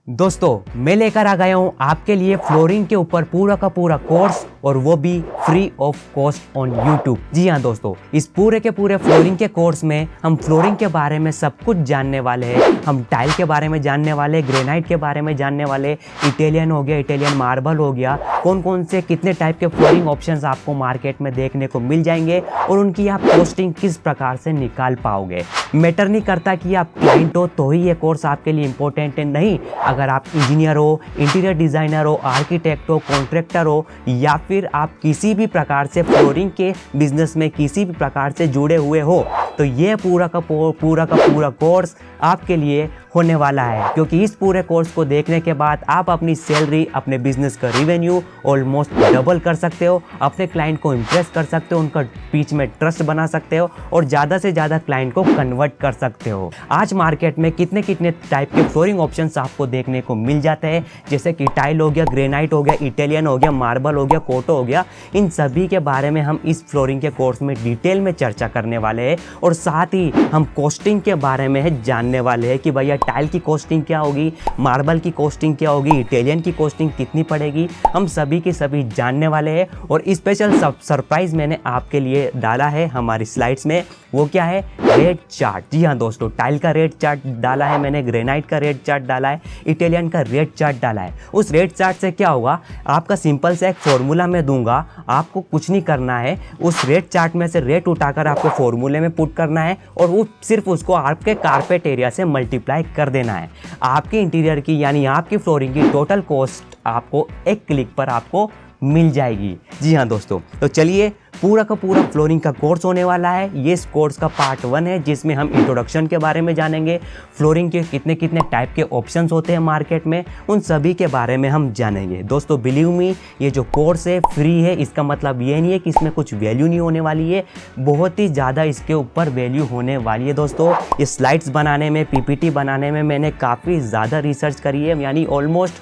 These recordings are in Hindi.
दोस्तों मैं लेकर आ गया हूँ आपके लिए फ्लोरिंग के ऊपर पूरा का पूरा कोर्स और वो भी free of cost on YouTube. जी हाँ दोस्तों, इस पूरे के पूरे फ्लोरिंग के कोर्स में हम फ्लोरिंग के बारे में सब कुछ जानने वाले हैं। हम टाइल के बारे में जानने वाले, ग्रेनाइट के बारे में जानने वाले, इटालियन हो गया, इटालियन मार्बल हो गया, कौन कौन से कितने टाइप के फ्लोरिंग ऑप्शंस आपको मार्केट में देखने को मिल जाएंगे और उनकी आप कॉस्टिंग किस प्रकार से निकाल पाओगे। मैटर नहीं करता कि आप क्लाइंट हो तो ही ये कोर्स आपके लिए इंपॉर्टेंट है, नहीं। अगर आप इंजीनियर हो, इंटीरियर डिज़ाइनर हो, आर्किटेक्ट हो, कॉन्ट्रैक्टर हो या फिर आप किसी भी प्रकार से फ्लोरिंग के बिजनेस में किसी भी प्रकार से जुड़े हुए हो तो ये पूरा का पूरा कोर्स आपके लिए होने वाला है। क्योंकि इस पूरे कोर्स को देखने के बाद आप अपनी सैलरी, अपने बिजनेस का रिवेन्यू ऑलमोस्ट डबल कर सकते हो, अपने क्लाइंट को इम्प्रेस कर सकते हो, उनका बीच में ट्रस्ट बना सकते हो और ज़्यादा से ज़्यादा क्लाइंट को कन्वर्ट कर सकते हो। आज मार्केट में कितने कितने टाइप के फ्लोरिंग ऑप्शंस आपको देखने को मिल जाते हैं, जैसे कि टाइल हो गया, ग्रेनाइट हो गया, इटालियन हो गया, मार्बल हो गया, कोटो हो गया। इन सभी के बारे में हम इस फ्लोरिंग के कोर्स में डिटेल में चर्चा करने वाले हैं और साथ ही हम कॉस्टिंग के बारे में जानने वाले हैं कि भैया टाइल की कॉस्टिंग क्या होगी, मार्बल की कॉस्टिंग क्या होगी, इटालियन की कॉस्टिंग कितनी पड़ेगी, हम सभी के सभी जानने वाले हैं। और स्पेशल सरप्राइज मैंने आपके लिए डाला है हमारी स्लाइड्स में, वो क्या है, रेट चार्ट। जी हाँ दोस्तों, टाइल का रेट चार्ट डाला है मैंने, ग्रेनाइट का रेट चार्ट डाला है, इटालियन का रेट चार्ट डाला है। उस रेट चार्ट से क्या होगा, आपका सिंपल सा एक फॉर्मूला मैं दूंगा, आपको कुछ नहीं करना है, उस रेट चार्ट में से रेट उठाकर आपको फॉर्मूले में पुट करना है और वो सिर्फ उसको आपके कारपेट एरिया से मल्टीप्लाई कर देना है। आपके इंटीरियर की यानी आपकी फ्लोरिंग की टोटल कॉस्ट आपको एक क्लिक पर आपको मिल जाएगी। जी हाँ दोस्तों, तो चलिए पूरा का पूरा फ्लोरिंग का कोर्स होने वाला है। ये इस कोर्स का पार्ट 1 है जिसमें हम इंट्रोडक्शन के बारे में जानेंगे, फ्लोरिंग के कितने कितने टाइप के ऑप्शंस होते हैं मार्केट में, उन सभी के बारे में हम जानेंगे। दोस्तों बिलीव मी, ये जो कोर्स है फ्री है, इसका मतलब ये नहीं है कि इसमें कुछ वैल्यू नहीं होने वाली है, बहुत ही ज़्यादा इसके ऊपर वैल्यू होने वाली है। दोस्तों ये स्लाइड्स बनाने में, पीपीटी बनाने में मैंने काफ़ी ज़्यादा रिसर्च करी है, यानी ऑलमोस्ट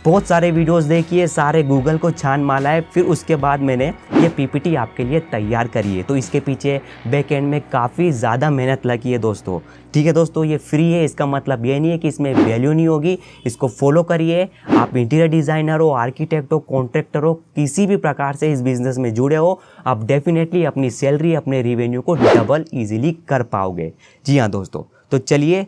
बहुत सारे वीडियोस देखिए, सारे गूगल को छान माला है, फिर उसके बाद मैंने ये पीपीटी आपके लिए तैयार करी है। तो इसके पीछे बैक एंड में काफ़ी ज़्यादा मेहनत लगी है दोस्तों। ठीक है दोस्तों, ये फ्री है, इसका मतलब ये नहीं है कि इसमें वैल्यू नहीं होगी। इसको फॉलो करिए। आप इंटीरियर डिज़ाइनर हो, आर्किटेक्ट हो, कॉन्ट्रैक्टर हो, किसी भी प्रकार से इस बिज़नेस में जुड़े हो, आप डेफिनेटली अपनी सैलरी, अपने रिवेन्यू को डबल ईजिली कर पाओगे। जी हाँ दोस्तों, तो चलिए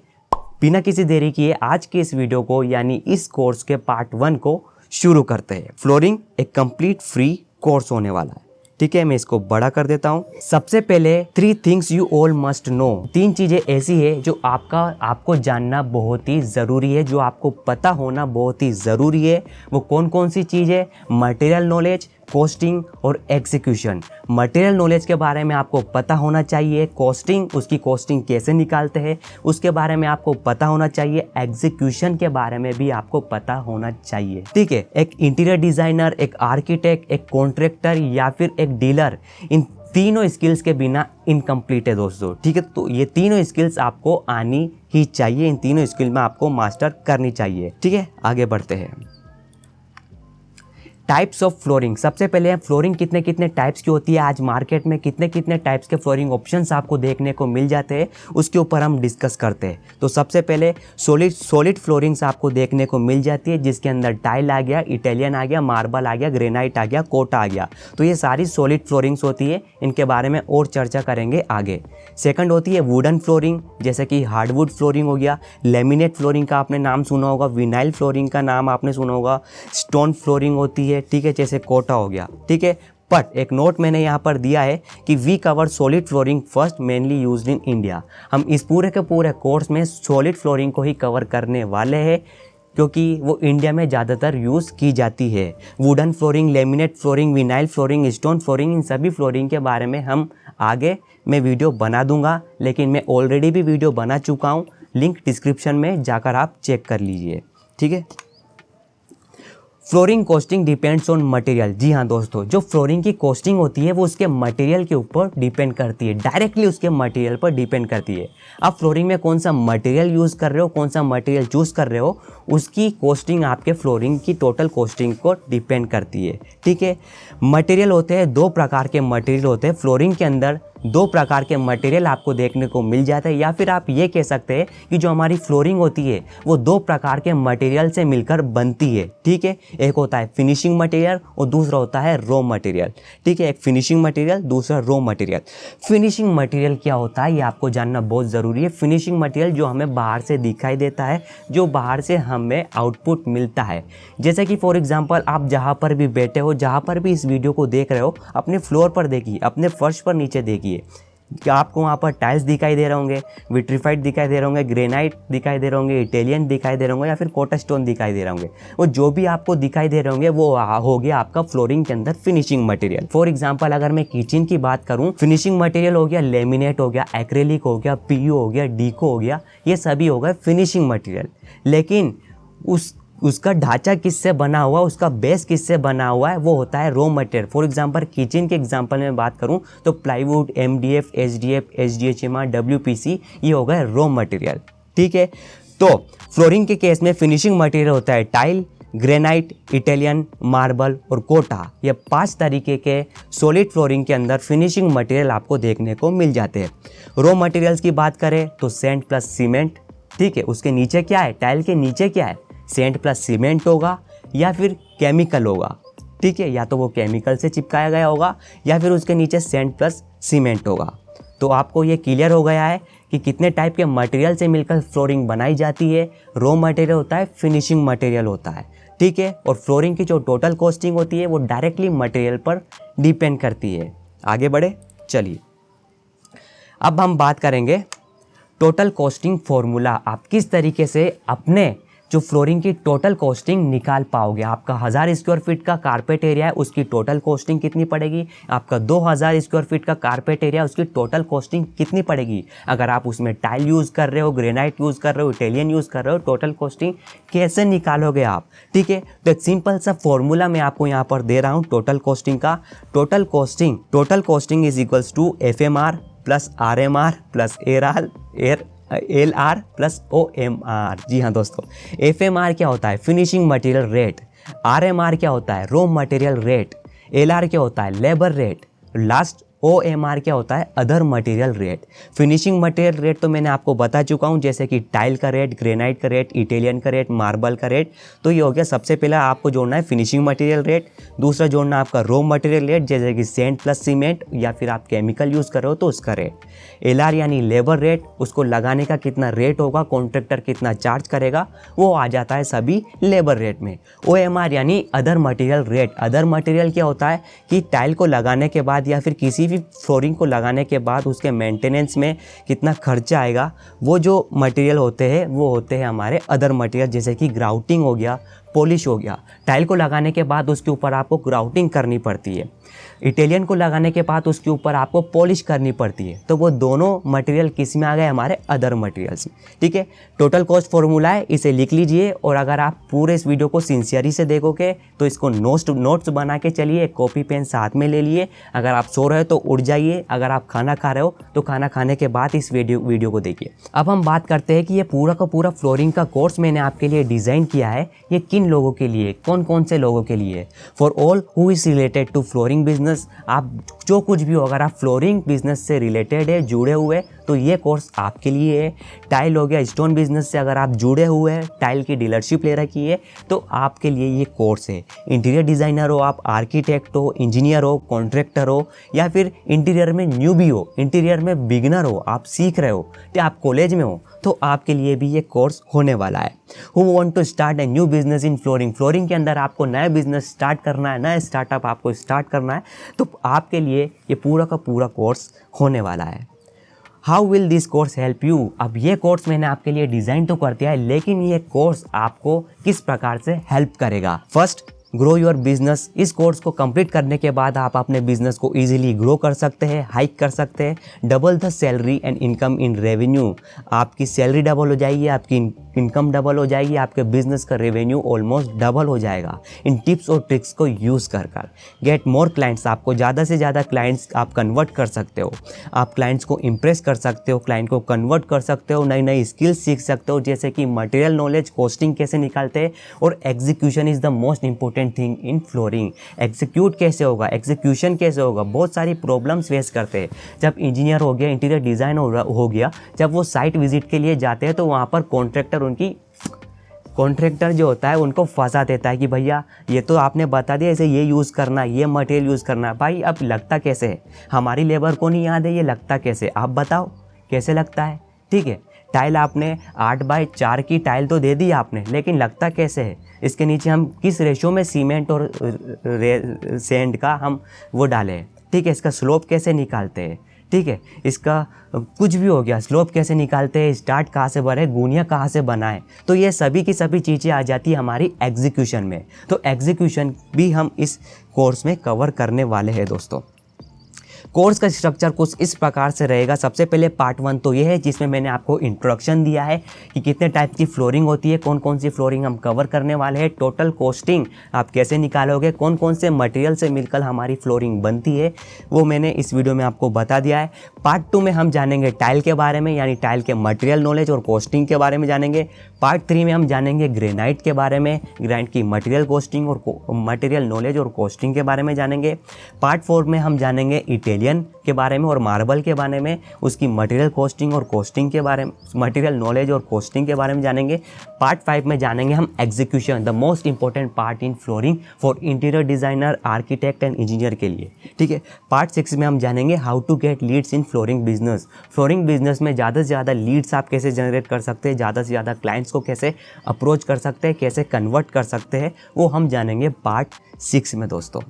बिना किसी देरी किए आज के इस वीडियो को यानी इस कोर्स के पार्ट 1 को शुरू करते हैं। फ्लोरिंग एक कंप्लीट फ्री कोर्स होने वाला है। ठीक है, मैं इसको बड़ा कर देता हूँ। सबसे पहले 3 things you all must know, 3 चीज़ें ऐसी है जो आपको जानना बहुत ही ज़रूरी है, जो आपको पता होना बहुत ही ज़रूरी है। वो कौन कौन सी चीज़ है, मटेरियल नॉलेज, कॉस्टिंग और एग्जीक्यूशन। मटेरियल नॉलेज के बारे में आपको पता होना चाहिए, कॉस्टिंग, उसकी कॉस्टिंग कैसे निकालते हैं उसके बारे में आपको पता होना चाहिए, एग्जीक्यूशन के बारे में भी आपको पता होना चाहिए। ठीक है, एक इंटीरियर डिज़ाइनर, एक आर्किटेक्ट, एक कॉन्ट्रैक्टर या फिर एक डीलर, इन तीनों स्किल्स के बिना इनकम्प्लीट है दोस्तों। ठीक है, तो ये तीनों स्किल्स आपको आनी ही चाहिए, इन तीनों स्किल में आपको मास्टर करनी चाहिए। ठीक है, आगे बढ़ते हैं। Types of flooring. सबसे पहले फ्लोरिंग कितने कितने टाइप्स की होती है, आज मार्केट में कितने कितने टाइप्स के फ्लोरिंग ऑप्शंस आपको देखने को मिल जाते हैं, उसके ऊपर हम डिस्कस करते हैं। तो सबसे पहले सॉलिड फ्लोरिंग्स आपको देखने को मिल जाती है, जिसके अंदर टाइल आ गया, इटालियन आ गया, मार्बल आ गया, ग्रेनाइट आ गया, कोटा आ गया। तो ये सारी सॉलिड फ्लोरिंग्स होती है, इनके बारे में और चर्चा करेंगे आगे। सेकंड होती है वुडन फ्लोरिंग, जैसे कि हार्डवुड फ्लोरिंग हो गया, लेमिनेट फ्लोरिंग का आपने नाम सुना होगा, विनाइल फ्लोरिंग का नाम आपने सुना होगा, स्टोन फ्लोरिंग होती है, ठीक है, जैसे कोटा हो गया। ठीक है, बट एक नोट मैंने यहाँ पर दिया है कि we cover solid flooring first mainly used in India. हम इस पूरे के पूरे कोर्स में सॉलिड फ्लोरिंग को ही कवर करने वाले हैं क्योंकि वो इंडिया में ज़्यादातर यूज़ की जाती है। Wooden flooring, laminate flooring, vinyl flooring, stone flooring, इन सभी फ्लोरिंग के बारे में हम आगे मैं वीडियो बना दूंगा, लेकिन मैं ऑलरेडी भी वीडियो बना चुका हूँ, लिंक डिस्क्रिप्शन में जाकर आप चेक कर लीजिए। ठीक है, flooring costing depends on material. जी हाँ दोस्तों, जो फ्लोरिंग की कॉस्टिंग होती है वो उसके मटेरियल के ऊपर डिपेंड करती है, डायरेक्टली उसके मटेरियल पर डिपेंड करती है। आप फ्लोरिंग में कौन सा मटेरियल यूज़ कर रहे हो, कौन सा मटेरियल चूज़ कर रहे हो, उसकी कॉस्टिंग आपके फ्लोरिंग की टोटल कॉस्टिंग को डिपेंड करती है। ठीक है, मटेरियल होते हैं 2 प्रकार के मटेरियल होते हैं फ्लोरिंग के अंदर, दो प्रकार के मटेरियल आपको देखने को मिल जाते हैं, या फिर आप ये कह सकते हैं कि जो हमारी फ्लोरिंग होती है वो दो प्रकार के मटेरियल से मिलकर बनती है। ठीक है, एक होता है फिनिशिंग मटेरियल और दूसरा होता है रॉ मटेरियल। ठीक है, एक फिनिशिंग मटेरियल, दूसरा रॉ मटेरियल। फिनिशिंग मटेरियल क्या होता है ये आपको जानना बहुत ज़रूरी है। फिनिशिंग मटेरियल जो हमें बाहर से दिखाई देता है, जो बाहर से हमें आउटपुट मिलता है। जैसे कि फॉर एग्जांपल आप जहाँ पर भी बैठे हो, जहाँ पर भी इस वीडियो को देख रहे हो, अपने फ्लोर पर देखिए, अपने फर्श पर नीचे देखिए, क्या आपको वहाँ पर टाइल्स दिखाई दे रहे होंगे, विट्रीफाइड दिखाई दे रहे होंगे, ग्रेनाइट दिखाई दे रहे होंगे, इटालियन दिखाई दे रहे होंगे, या फिर कोटा स्टोन दिखाई दे रहे होंगे। वो जो भी आपको दिखाई दे रहे होंगे वो हो गया आपका फ्लोरिंग के अंदर फिनिशिंग मटेरियल। फॉर एग्जांपल अगर मैं किचन की बात करूँ, फिनिशिंग मटेरियल हो गया लेमिनेट हो गया, एक्रेलिक हो गया, पीयू हो गया, डीको हो गया, ये सभी हो गए फिनिशिंग मटेरियल। लेकिन उसका ढांचा किससे बना हुआ, उसका बेस किससे बना हुआ है, वो होता है raw material. For example kitchen के एग्जांपल में बात करूं तो प्लाईवुड, एमडीएफ, एचडीएफ, एचडीएचएमआर, डब्ल्यूपीसी, ये हो गए रॉ मटेरियल। ठीक है, तो फ्लोरिंग के केस में फिनिशिंग मटेरियल होता है टाइल, ग्रेनाइट, इटालियन, मार्बल और कोटा। ये 5 तरीके के सॉलिड फ्लोरिंग के अंदर फिनिशिंग मटेरियल आपको देखने को मिल जाते हैं। रॉ मटेरियल्स की बात करें तो सैंड प्लस सीमेंट। ठीक है, उसके नीचे क्या है, टाइल के नीचे क्या है, सैंड प्लस सीमेंट होगा या फिर केमिकल होगा। ठीक है, या तो वो केमिकल से चिपकाया गया होगा या फिर उसके नीचे सैंड प्लस सीमेंट होगा। तो आपको ये क्लियर हो गया है कि कितने टाइप के मटेरियल से मिलकर फ्लोरिंग बनाई जाती है। रॉ मटेरियल होता है, फिनिशिंग मटेरियल होता है। ठीक है, और फ्लोरिंग की जो टोटल कॉस्टिंग होती है वो डायरेक्टली मटेरियल पर डिपेंड करती है। आगे बढ़े, चलिए अब हम बात करेंगे टोटल कॉस्टिंग फॉर्मूला। आप किस तरीके से अपने जो फ्लोरिंग की टोटल कॉस्टिंग निकाल पाओगे। आपका 1000 स्क्वायर फीट का कारपेट एरिया है, उसकी टोटल कॉस्टिंग कितनी पड़ेगी। आपका 2000 स्क्वायर फीट का कारपेट एरिया, उसकी टोटल कॉस्टिंग कितनी पड़ेगी। अगर आप उसमें टाइल यूज़ कर रहे हो, ग्रेनाइट यूज़ कर रहे हो, इटालियन यूज़ कर रहे हो, टोटल कॉस्टिंग कैसे निकालोगे आप। ठीक है, तो एक सिंपल सा फॉर्मूला मैं आपको यहाँ पर दे रहा हूँ टोटल कॉस्टिंग का। Total costing is equals to FMR plus RMR plus LR plus OMR। जी हाँ दोस्तों, FMR क्या होता है, फिनिशिंग मटेरियल रेट। RMR क्या होता है, रॉ मटेरियल रेट। LR क्या होता है, लेबर रेट। लास्ट OMR क्या होता है, other material rate. Finishing material rate तो मैंने आपको बता चुका हूँ, जैसे कि टाइल का रेट, ग्रेनाइट का रेट, इटालियन का रेट, मार्बल का रेट। तो ये हो गया, सबसे पहले आपको जोड़ना है फिनिशिंग मटेरियल रेट। दूसरा जोड़ना आपका रॉ मटेरियल रेट, जैसे कि सैंड प्लस सीमेंट या फिर आप केमिकल यूज़ कर रहे हो तो उसका रेट। LR यानी लेबर रेट, उसको लगाने का कितना रेट होगा, कॉन्ट्रैक्टर कितना चार्ज करेगा, वो आ जाता है सभी लेबर रेट में। OMR यानी other material rate. Other material क्या होता है कि टाइल को लगाने के बाद या फिर किसी भी फ्लोरिंग को लगाने के बाद उसके मेंटेनेंस में कितना खर्चा आएगा, वो जो मटेरियल होते हैं वो होते हैं हमारे अदर मटेरियल, जैसे कि ग्राउटिंग हो गया, पॉलिश हो गया। टाइल को लगाने के बाद उसके ऊपर आपको ग्राउटिंग करनी पड़ती है। इटालियन को लगाने के बाद उसके ऊपर आपको पॉलिश करनी पड़ती है। तो वो दोनों मटेरियल किस में आ गए, हमारे अदर मटेरियल्स में। ठीक है, टोटल कॉस्ट फॉर्मूला है, इसे लिख लीजिए। और अगर आप पूरे इस वीडियो को सिंसियरी से देखोगे तो इसको नोट्स बना के चलिए, कॉपी पेन साथ में ले लिए। अगर आप सो रहे हो तो उठ जाइए, अगर आप खाना खा रहे हो तो खाना खाने के बाद इस वीडियो को देखिए। अब हम बात करते हैं कि ये पूरा का पूरा फ्लोरिंग का कोर्स मैंने आपके लिए डिज़ाइन किया है, ये किन लोगों के लिए, कौन कौन से लोगों के लिए। For all who is related to flooring business. आप जो कुछ भी हो, अगर आप फ्लोरिंग बिजनेस से रिलेटेड है, जुड़े हुए, तो ये कोर्स आपके लिए है। टाइल हो गया, स्टोन बिजनेस से अगर आप जुड़े हुए हैं, टाइल की डीलरशिप ले रखी है, तो आपके लिए ये कोर्स है। इंटीरियर डिज़ाइनर हो आप, आर्किटेक्ट हो, इंजीनियर हो, कॉन्ट्रैक्टर हो, या फिर इंटीरियर में न्यूबी हो, इंटीरियर में बिगिनर हो, आप सीख रहे हो या आप कॉलेज में हो, तो आपके लिए भी ये कोर्स होने वाला है। Who want to start a new business in flooring, flooring के अंदर आपको नया बिजनेस स्टार्ट करना है, नया स्टार्टअप आपको स्टार्ट करना है, तो आपके लिए ये पूरा का पूरा कोर्स होने वाला है। How will this course help you. अब ये कोर्स मैंने आपके लिए डिज़ाइन तो कर दिया है, लेकिन ये कोर्स आपको किस प्रकार से हेल्प करेगा। First, grow your business. इस कोर्स को कंप्लीट करने के बाद आप अपने बिजनेस को इजीली ग्रो कर सकते हैं, हाइक कर सकते हैं। Double the salary and income in revenue. आपकी सैलरी डबल हो जाएगी, आपकी इनकम डबल हो जाएगी, आपके बिजनेस का रेवेन्यू ऑलमोस्ट डबल हो जाएगा इन टिप्स और ट्रिक्स को यूज़ कर। Get more clients. आपको ज़्यादा से ज़्यादा क्लाइंट्स आप कन्वर्ट कर सकते हो, आप क्लाइंट्स को इम्प्रेस कर सकते हो, क्लाइंट को कन्वर्ट कर सकते हो, नई नई स्किल्स सीख सकते हो, जैसे कि मटेरियल नॉलेज, कॉस्टिंग कैसे निकालते हैं, और execution is the most important important thing in flooring. Execute कैसे होगा, एग्जीक्यूशन कैसे होगा, बहुत सारी प्रॉब्लम्स फेस करते हैं। जब इंजीनियर हो गया, इंटीरियर डिज़ाइन हो गया, जब वो साइट विजिट के लिए जाते हैं तो वहाँ पर कॉन्ट्रैक्टर जो होता है उनको फंसा देता है कि भैया ये तो आपने बता दिया ऐसे ये यूज़ करना, ये मटेरियल यूज़ करना। भाई अब लगता कैसे है, हमारी लेबर को नहीं याद है ये लगता कैसे, आप बताओ कैसे लगता है। ठीक है, टाइल आपने 8x4 की टाइल तो दे दी आपने, लेकिन लगता कैसे है, इसके नीचे हम किस रेशो में सीमेंट और सैंड का हम वो डाले हैं। ठीक है, इसका स्लोप कैसे निकालते हैं, ठीक है, इसका कुछ भी हो गया, स्लोप कैसे निकालते हैं, स्टार्ट कहाँ से भरे, गुनिया कहाँ से बनाए, तो ये सभी की सभी चीज़ें आ जाती है हमारी एग्जीक्यूशन में। तो एग्जीक्यूशन भी हम इस कोर्स में कवर करने वाले हैं दोस्तों। कोर्स का स्ट्रक्चर कुछ इस प्रकार से रहेगा। सबसे पहले पार्ट 1 तो ये है जिसमें मैंने आपको इंट्रोडक्शन दिया है कि कितने टाइप की फ्लोरिंग होती है, कौन कौन सी फ्लोरिंग हम कवर करने वाले हैं, टोटल कॉस्टिंग आप कैसे निकालोगे, कौन कौन से मटेरियल से मिलकर हमारी फ्लोरिंग बनती है, वो मैंने इस वीडियो में आपको बता दिया है। पार्ट 2 में हम जानेंगे टाइल के बारे में, यानी टाइल के मटेरियल नॉलेज और कॉस्टिंग के बारे में जानेंगे। पार्ट 3 में हम जानेंगे ग्रेनाइट के बारे में, ग्रेनाइट की मटेरियल कॉस्टिंग और मटेरियल नॉलेज और कॉस्टिंग के बारे में जानेंगे। पार्ट 4 में हम जानेंगे इटालियन के बारे में और मार्बल के बारे में, उसकी मटेरियल कॉस्टिंग और कॉस्टिंग के बारे में, मटेरियल नॉलेज और कॉस्टिंग के बारे में जानेंगे। पार्ट 5 में जानेंगे हम execution, the most important part in flooring for interior designer, architect and engineer के लिए। ठीक है, पार्ट 6 में हम जानेंगे how to get leads in flooring business. Flooring business में ज़्यादा से ज़्यादा लीड्स आप कैसे जनरेट कर सकते हैं, ज़्यादा से ज़्यादा क्लाइंट्स को कैसे अप्रोच कर सकते हैं, कैसे कन्वर्ट कर सकते हैं, वो हम जानेंगे पार्ट 6 में दोस्तों।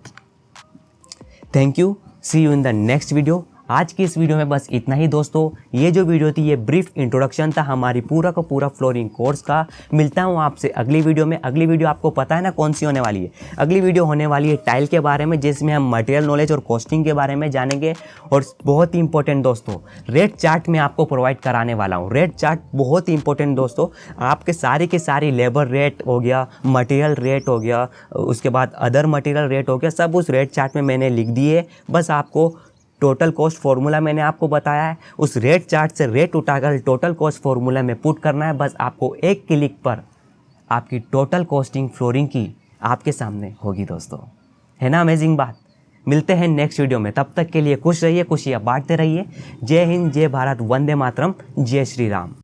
Thank you, see you in the next video. आज की इस वीडियो में बस इतना ही दोस्तों। ये जो वीडियो थी ये ब्रीफ इंट्रोडक्शन था हमारी पूरा का पूरा फ्लोरिंग कोर्स का। मिलता हूँ आपसे अगली वीडियो में। अगली वीडियो आपको पता है ना कौन सी होने वाली है, अगली वीडियो होने वाली है टाइल के बारे में, जिसमें हम मटेरियल नॉलेज और कॉस्टिंग के बारे में जानेंगे। और बहुत ही इंपॉर्टेंट दोस्तों, रेट चार्ट मैं आपको प्रोवाइड कराने वाला हूँ। रेट चार्ट बहुत ही इंपॉर्टेंट दोस्तों, आपके सारी के सारी लेबर रेट हो गया, मटेरियल रेट हो गया, उसके बाद अदर मटेरियल रेट हो गया, सब उस रेट चार्ट में मैंने लिख दिए। बस आपको टोटल कॉस्ट फार्मूला मैंने आपको बताया है, उस रेट चार्ट से रेट उठाकर टोटल कॉस्ट फार्मूला में पुट करना है। बस आपको एक क्लिक पर आपकी टोटल कॉस्टिंग फ्लोरिंग की आपके सामने होगी दोस्तों। है ना अमेजिंग बात। मिलते हैं नेक्स्ट वीडियो में, तब तक के लिए खुश रहिए, खुशियाँ बांटते रहिए। जय हिंद, जय भारत, वंदे मातरम, जय श्री राम।